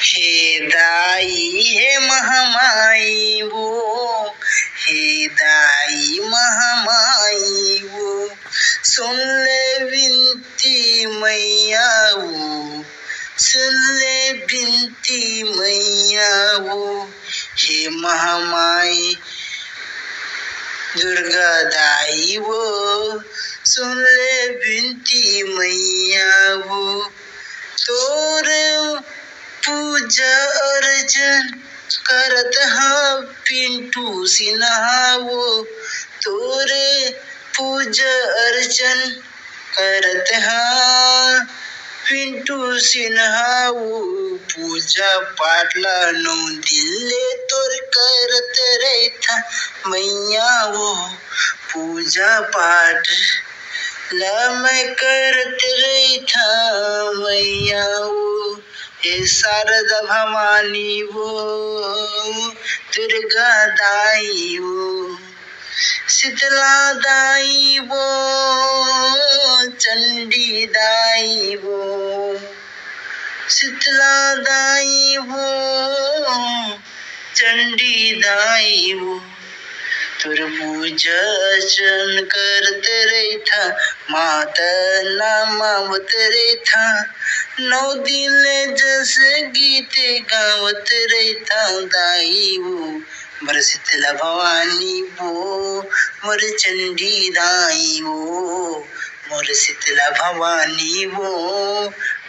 हे दाई हे महामाई वो, हे दाई महामाई वो, सुन ले विनती मैया वो, सुन ले विनती मैया वो। हे महामाई दुर्गा दाई वो, सुन ले विनती मैया वो। तोरे पूजा अर्चन करत हाँ पिंटू सिन्हा वो, तोरे पूजा अर्चन करत हाँ पिंटू सिन्हा वो। पूजा पाठला नौ दिले तोर करत रहता मैया वो, पूजा पाठ ला मैं करत रहता मैया वो। हे शारदा भवानी वो, दुर्गा दाई वो, शीतला दाई वो, चंडी दाई वो, शीतला दाई वो, चंडी दाई वो। तुर पूजा अर्चन करत रहता माता नामावत रहता, नौ दिन जैसे गीते गावत रहता दाई वो। मोर शीतला भवानी वो, मोर चंडी दाई वो, मोर शीतला भवानी वो,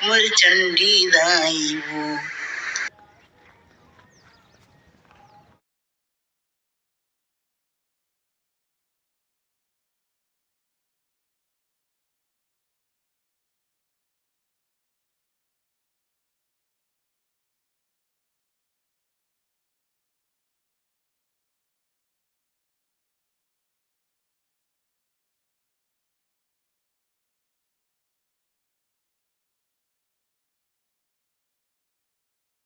मोर चंडी दाई वो।